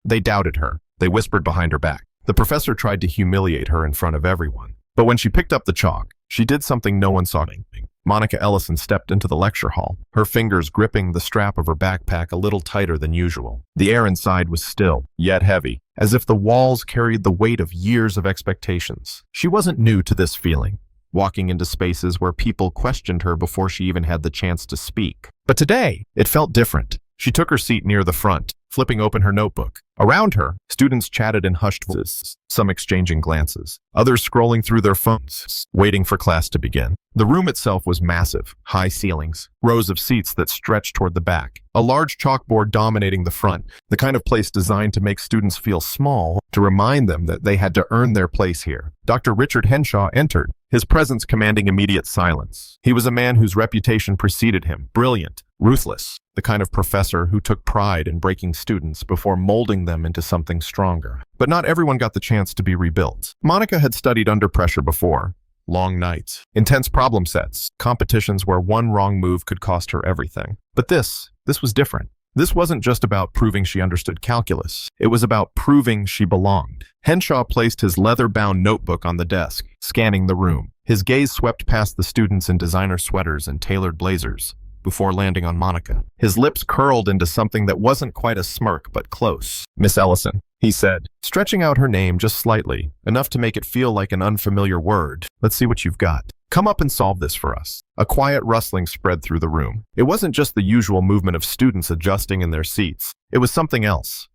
They doubted her. They whispered behind her back. The professor tried to humiliate her in front of everyone. But when she picked up the chalk, she did something no one saw coming. Monica Ellison stepped into the lecture hall, her fingers gripping the strap of her backpack a little tighter than usual. The air inside was still, yet heavy, as if the walls carried the weight of years of expectations. She wasn't new to this feeling, walking into spaces where people questioned her before she even had the chance to speak. But today, it felt different. She took her seat near the front, flipping open her notebook. Around her, students chatted in hushed voices, some exchanging glances, others scrolling through their phones, waiting for class to begin. The room itself was massive, high ceilings, rows of seats that stretched toward the back, a large chalkboard dominating the front, the kind of place designed to make students feel small, to remind them that they had to earn their place here. Dr. Richard Henshaw entered, his presence commanding immediate silence. He was a man whose reputation preceded him, brilliant, ruthless, the kind of professor who took pride in breaking students before molding them into something stronger. But not everyone got the chance to be rebuilt. Monica had studied under pressure before. Long nights, intense problem sets, competitions where one wrong move could cost her everything. But this was different. This wasn't just about proving she understood calculus. It was about proving she belonged. Henshaw placed his leather-bound notebook on the desk, scanning the room. His gaze swept past the students in designer sweaters and tailored blazers, before landing on Monica. His lips curled into something that wasn't quite a smirk, but close. "Miss Ellison," he said, stretching out her name just slightly, enough to make it feel like an unfamiliar word. "Let's see what you've got. Come up and solve this for us." A quiet rustling spread through the room. It wasn't just the usual movement of students adjusting in their seats. It was something else.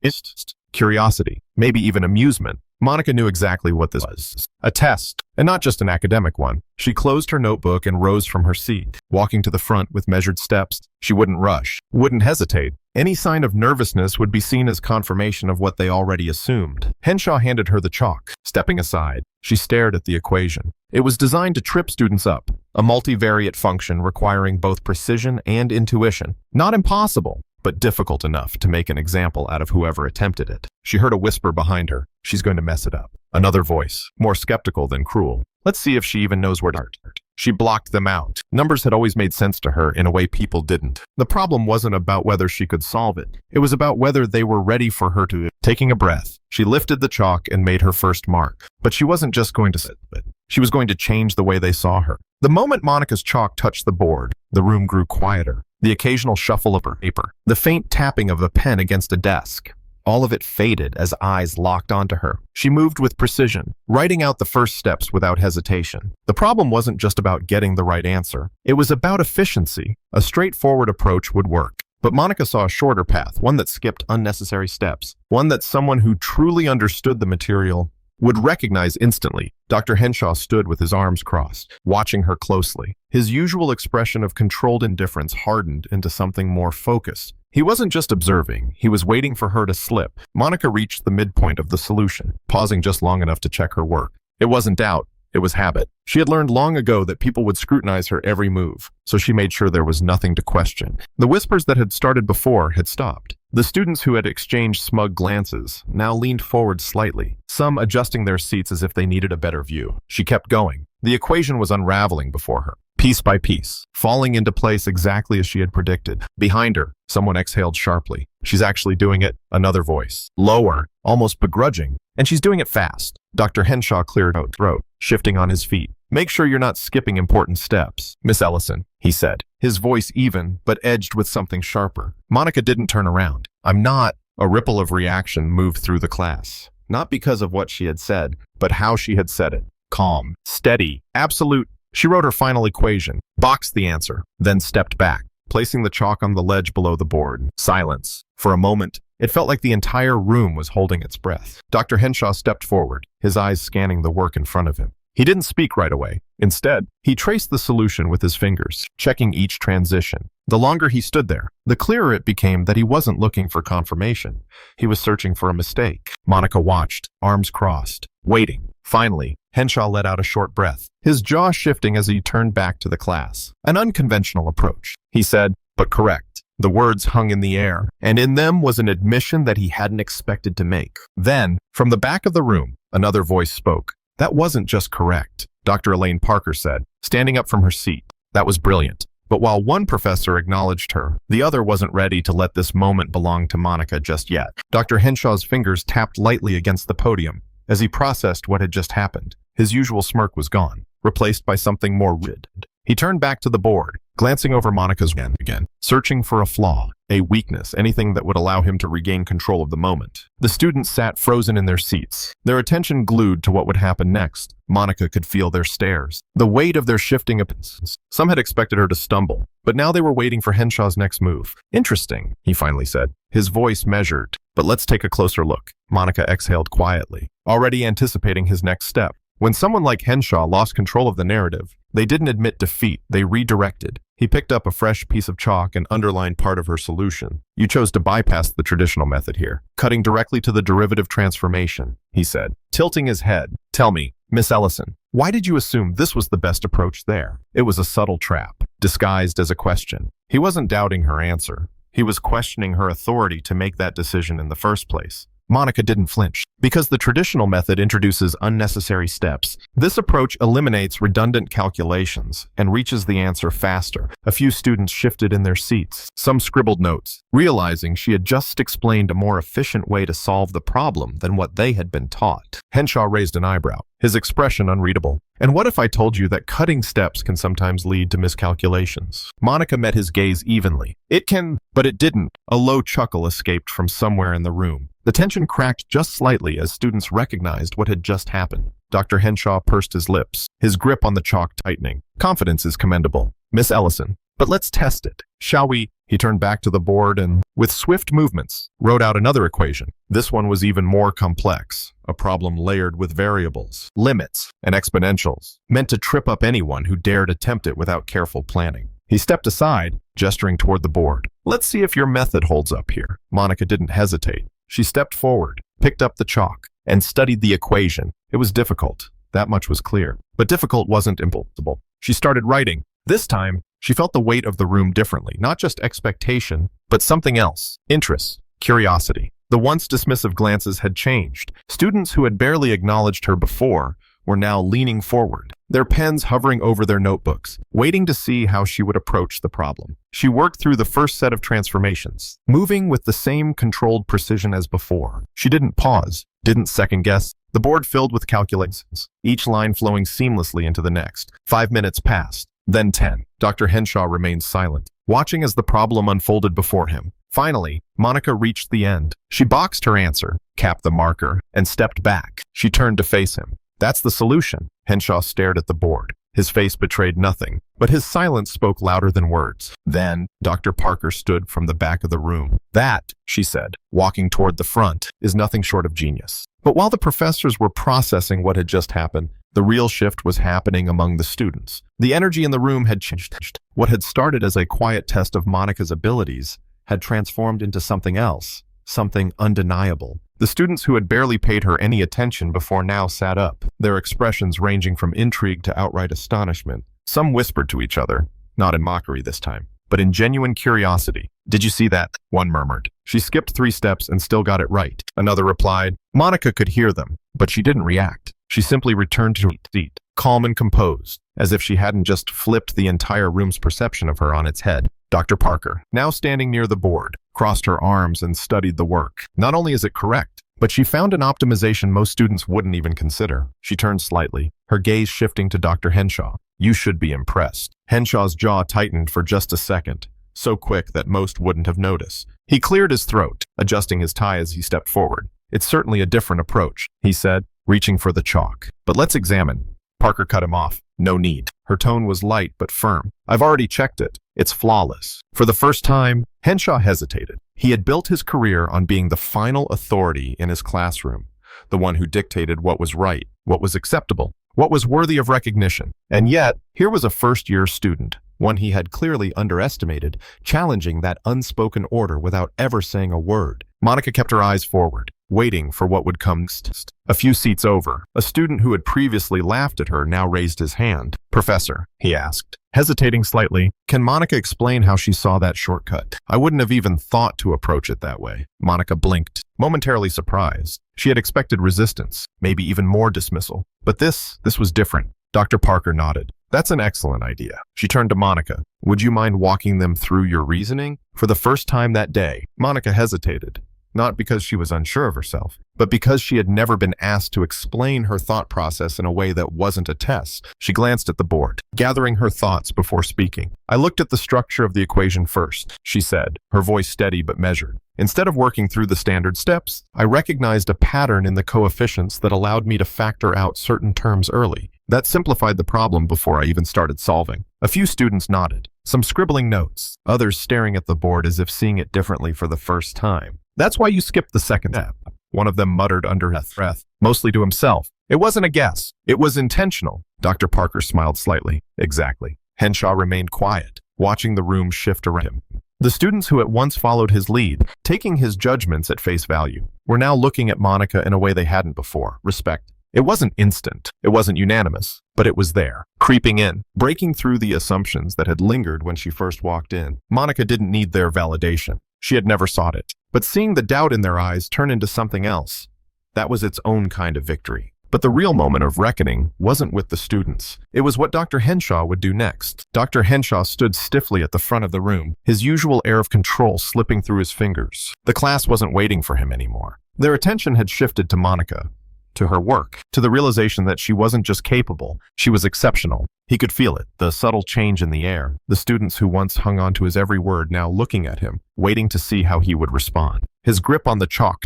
Curiosity, maybe even amusement. Monica knew exactly what this was. A test, and not just an academic one. She closed her notebook and rose from her seat, walking to the front with measured steps. She wouldn't rush, wouldn't hesitate. Any sign of nervousness would be seen as confirmation of what they already assumed. Henshaw handed her the chalk. Stepping aside, she stared at the equation. It was designed to trip students up, a multivariate function requiring both precision and intuition. Not impossible, but difficult enough to make an example out of whoever attempted it. She heard a whisper behind her. She's going to mess it up. Another voice, more skeptical than cruel. Let's see if she even knows where to start. She blocked them out. Numbers had always made sense to her in a way people didn't. The problem wasn't about whether she could solve it. It was about whether they were ready for her to. Taking a breath, she lifted the chalk and made her first mark. But she wasn't just going to sit it. She was going to change the way they saw her. The moment Monica's chalk touched the board, the room grew quieter. The occasional shuffle of her paper, the faint tapping of a pen against a desk. All of it faded as eyes locked onto her. She moved with precision, writing out the first steps without hesitation. The problem wasn't just about getting the right answer. It was about efficiency. A straightforward approach would work. But Monica saw a shorter path, one that skipped unnecessary steps, one that someone who truly understood the material would recognize instantly. Dr. Henshaw stood with his arms crossed, watching her closely. His usual expression of controlled indifference hardened into something more focused. He wasn't just observing, he was waiting for her to slip. Monica reached the midpoint of the solution, pausing just long enough to check her work. It wasn't doubt, it was habit. She had learned long ago that people would scrutinize her every move, so she made sure there was nothing to question. The whispers that had started before had stopped. The students who had exchanged smug glances now leaned forward slightly, some adjusting their seats as if they needed a better view. She kept going. The equation was unraveling before her, piece by piece, falling into place exactly as she had predicted. Behind her, someone exhaled sharply. "She's actually doing it." Another voice, lower, almost begrudging. "And she's doing it fast." Dr. Henshaw cleared her throat, shifting on his feet. "Make sure you're not skipping important steps, Miss Ellison," he said, his voice even, but edged with something sharper. Monica didn't turn around. "I'm not." A ripple of reaction moved through the class, not because of what she had said, but how she had said it. Calm, steady, absolute. She wrote her final equation, boxed the answer, then stepped back, placing the chalk on the ledge below the board. Silence. For a moment, it felt like the entire room was holding its breath. Dr. Henshaw stepped forward, his eyes scanning the work in front of him. He didn't speak right away. Instead, he traced the solution with his fingers, checking each transition. The longer he stood there, the clearer it became that he wasn't looking for confirmation. He was searching for a mistake. Monica watched, arms crossed, waiting. Finally, Henshaw let out a short breath, his jaw shifting as he turned back to the class. An unconventional approach, he said, but correct. The words hung in the air, and in them was an admission that he hadn't expected to make. Then, from the back of the room, another voice spoke. "That wasn't just correct," Dr. Elaine Parker said, standing up from her seat. "That was brilliant. But while one professor acknowledged her, the other wasn't ready to let this moment belong to Monica just yet. Dr. Henshaw's fingers tapped lightly against the podium as he processed what had just happened. His usual smirk was gone, replaced by something more rigid. He turned back to the board, glancing over Monica's again, searching for a flaw, a weakness, anything that would allow him to regain control of the moment. The students sat frozen in their seats, their attention glued to what would happen next. Monica could feel their stares, the weight of their shifting opinions. Some had expected her to stumble, but now they were waiting for Henshaw's next move. Interesting, he finally said, his voice measured. But let's take a closer look. Monica exhaled quietly, already anticipating his next step. When someone like Henshaw lost control of the narrative, they didn't admit defeat, they redirected. He picked up a fresh piece of chalk and underlined part of her solution. You chose to bypass the traditional method here, cutting directly to the derivative transformation, he said, tilting his head. Tell me, Miss Ellison, why did you assume this was the best approach there? It was a subtle trap, disguised as a question. He wasn't doubting her answer. He was questioning her authority to make that decision in the first place. Monica didn't flinch. Because the traditional method introduces unnecessary steps, this approach eliminates redundant calculations and reaches the answer faster. A few students shifted in their seats. Some scribbled notes, realizing she had just explained a more efficient way to solve the problem than what they had been taught. Henshaw raised an eyebrow, his expression unreadable. And what if I told you that cutting steps can sometimes lead to miscalculations? Monica met his gaze evenly. It can, but it didn't. A low chuckle escaped from somewhere in the room. The tension cracked just slightly as students recognized what had just happened. Dr. Henshaw pursed his lips, his grip on the chalk tightening. Confidence is commendable, Miss Ellison. But let's test it, shall we? He turned back to the board and, with swift movements, wrote out another equation. This one was even more complex, a problem layered with variables, limits, and exponentials, meant to trip up anyone who dared attempt it without careful planning. He stepped aside, gesturing toward the board. Let's see if your method holds up here. Monica didn't hesitate. She stepped forward, picked up the chalk, and studied the equation. It was difficult, that much was clear. But difficult wasn't impossible. She started writing. This time, she felt the weight of the room differently, not just expectation, but something else. Interest, curiosity. The once dismissive glances had changed. Students who had barely acknowledged her before were now leaning forward, their pens hovering over their notebooks, waiting to see how she would approach the problem. She worked through the first set of transformations, moving with the same controlled precision as before. She didn't pause, didn't second-guess. The board filled with calculations, each line flowing seamlessly into the next. 5 minutes passed, then 10. Dr. Henshaw remained silent, watching as the problem unfolded before him. Finally, Monica reached the end. She boxed her answer, capped the marker, and stepped back. She turned to face him. That's the solution. Henshaw stared at the board. His face betrayed nothing, but his silence spoke louder than words. Then, Dr. Parker stood from the back of the room. That, she said, walking toward the front, is nothing short of genius. But while the professors were processing what had just happened, the real shift was happening among the students. The energy in the room had changed. What had started as a quiet test of Monica's abilities had transformed into something else, something undeniable. The students who had barely paid her any attention before now sat up, their expressions ranging from intrigue to outright astonishment. Some whispered to each other, not in mockery this time, but in genuine curiosity. Did you see that? One murmured. She skipped 3 steps and still got it right. Another replied. Monica could hear them, but she didn't react. She simply returned to her seat, calm and composed, as if she hadn't just flipped the entire room's perception of her on its head. Dr. Parker, now standing near the board, crossed her arms and studied the work. Not only is it correct, but she found an optimization most students wouldn't even consider. She turned slightly, her gaze shifting to Dr. Henshaw. You should be impressed. Henshaw's jaw tightened for just a second, so quick that most wouldn't have noticed. He cleared his throat, adjusting his tie as he stepped forward. It's certainly a different approach, he said, reaching for the chalk. But let's examine. Parker cut him off. No need. Her tone was light but firm. I've already checked it. It's flawless. For the first time, Henshaw hesitated. He had built his career on being the final authority in his classroom, the one who dictated what was right, what was acceptable, what was worthy of recognition. And yet, here was a first-year student, one he had clearly underestimated, challenging that unspoken order without ever saying a word. Monica kept her eyes forward, waiting for what would come next. A few seats over, a student who had previously laughed at her now raised his hand. Professor, he asked, hesitating slightly, can Monica explain how she saw that shortcut? I wouldn't have even thought to approach it that way. Monica blinked, momentarily surprised. She had expected resistance, maybe even more dismissal. But this was different. Dr. Parker nodded. That's an excellent idea. She turned to Monica. Would you mind walking them through your reasoning? For the first time that day, Monica hesitated. Not because she was unsure of herself, but because she had never been asked to explain her thought process in a way that wasn't a test. She glanced at the board, gathering her thoughts before speaking. I looked at the structure of the equation first, she said, her voice steady but measured. Instead of working through the standard steps, I recognized a pattern in the coefficients that allowed me to factor out certain terms early. That simplified the problem before I even started solving. A few students nodded, some scribbling notes, others staring at the board as if seeing it differently for the first time. That's why you skipped the second step, one of them muttered under his breath, mostly to himself. It wasn't a guess. It was intentional. Dr. Parker smiled slightly. Exactly. Henshaw remained quiet, watching the room shift around him. The students who at once followed his lead, taking his judgments at face value, were now looking at Monica in a way they hadn't before. Respect. It wasn't instant. It wasn't unanimous, but it was there, creeping in, breaking through the assumptions that had lingered when she first walked in. Monica didn't need their validation. She had never sought it. But seeing the doubt in their eyes turn into something else, that was its own kind of victory. But the real moment of reckoning wasn't with the students. It was what Dr. Henshaw would do next. Dr. Henshaw stood stiffly at the front of the room, his usual air of control slipping through his fingers. The class wasn't waiting for him anymore. Their attention had shifted to Monica, to her work, to the realization that she wasn't just capable, she was exceptional. He could feel it, the subtle change in the air, the students who once hung on to his every word now looking at him, waiting to see how he would respond. His grip on the chalk.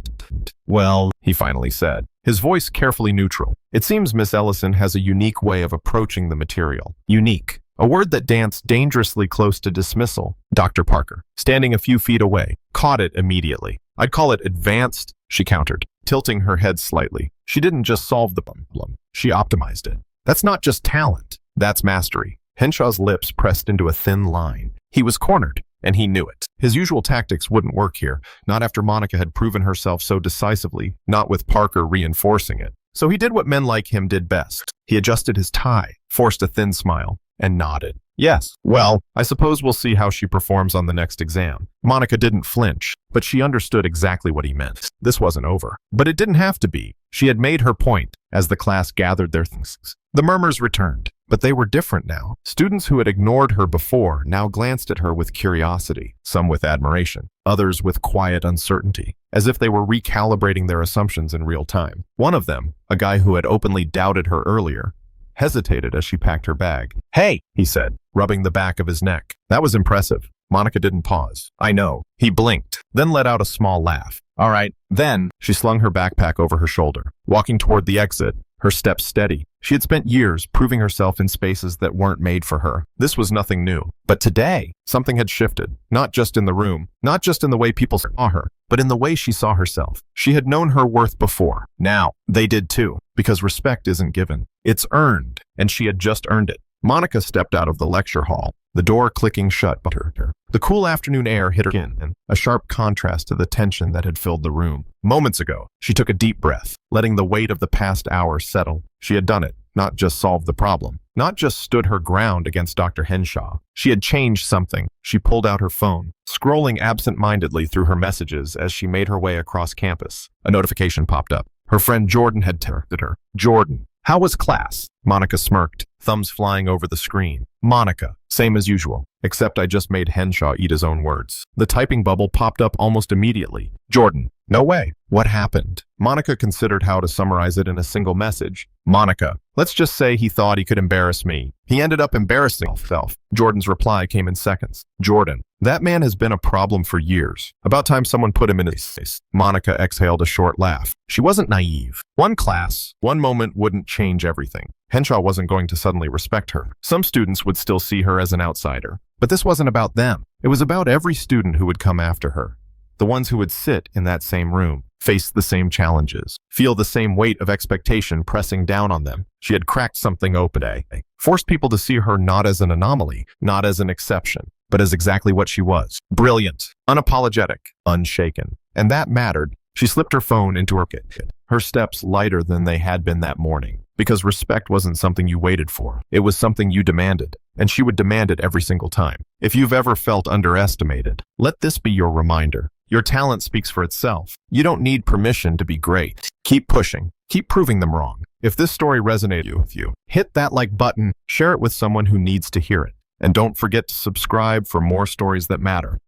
Well, he finally said, his voice carefully neutral. It seems Miss Ellison has a unique way of approaching the material. Unique. A word that danced dangerously close to dismissal. Dr. Parker, standing a few feet away, caught it immediately. I'd call it advanced, she countered, tilting her head slightly. She didn't just solve the problem, she optimized it. That's not just talent, that's mastery. Henshaw's lips pressed into a thin line. He was cornered, and he knew it. His usual tactics wouldn't work here, not after Monica had proven herself so decisively, not with Parker reinforcing it. So he did what men like him did best. He adjusted his tie, forced a thin smile, and nodded. Yes, well, I suppose we'll see how she performs on the next exam. Monica didn't flinch, but she understood exactly what he meant. This wasn't over. But it didn't have to be. She had made her point as the class gathered their things. The murmurs returned, but they were different now. Students who had ignored her before now glanced at her with curiosity, some with admiration, others with quiet uncertainty, as if they were recalibrating their assumptions in real time. One of them, a guy who had openly doubted her earlier, hesitated as she packed her bag. Hey, he said, rubbing the back of his neck. That was impressive. Monica didn't pause. I know. He blinked, then let out a small laugh. All right, then. She slung her backpack over her shoulder, walking toward the exit, her steps steady. She had spent years proving herself in spaces that weren't made for her. This was nothing new. But today, something had shifted. Not just in the room, not just in the way people saw her, but in the way she saw herself. She had known her worth before. Now, they did too, because respect isn't given. It's earned, and she had just earned it. Monica stepped out of the lecture hall, the door clicking shut behind her. The cool afternoon air hit her skin, a sharp contrast to the tension that had filled the room. Moments ago, she took a deep breath, letting the weight of the past hour settle. She had done it, not just solved the problem, not just stood her ground against Dr. Henshaw. She had changed something. She pulled out her phone, scrolling absent-mindedly through her messages as she made her way across campus. A notification popped up. Her friend Jordan had texted her. Jordan, how was class? Monica smirked, thumbs flying over the screen. Monica, same as usual, except I just made Henshaw eat his own words. The typing bubble popped up almost immediately. Jordan, no way. What happened? Monica considered how to summarize it in a single message. Monica, let's just say he thought he could embarrass me. He ended up embarrassing himself. Jordan's reply came in seconds. Jordan, that man has been a problem for years. About time someone put him in his place. Monica exhaled a short laugh. She wasn't naive. One class, one moment wouldn't change everything. Henshaw wasn't going to suddenly respect her. Some students would still see her as an outsider. But this wasn't about them. It was about every student who would come after her. The ones who would sit in that same room, face the same challenges, feel the same weight of expectation pressing down on them. She had cracked something open, forced people to see her not as an anomaly, not as an exception, but as exactly what she was. Brilliant, unapologetic, unshaken. And that mattered. She slipped her phone into her pocket, her steps lighter than they had been that morning. Because respect wasn't something you waited for. It was something you demanded, and she would demand it every single time. If you've ever felt underestimated, let this be your reminder. Your talent speaks for itself. You don't need permission to be great. Keep pushing. Keep proving them wrong. If this story resonated with you, hit that like button, share it with someone who needs to hear it. And don't forget to subscribe for more stories that matter.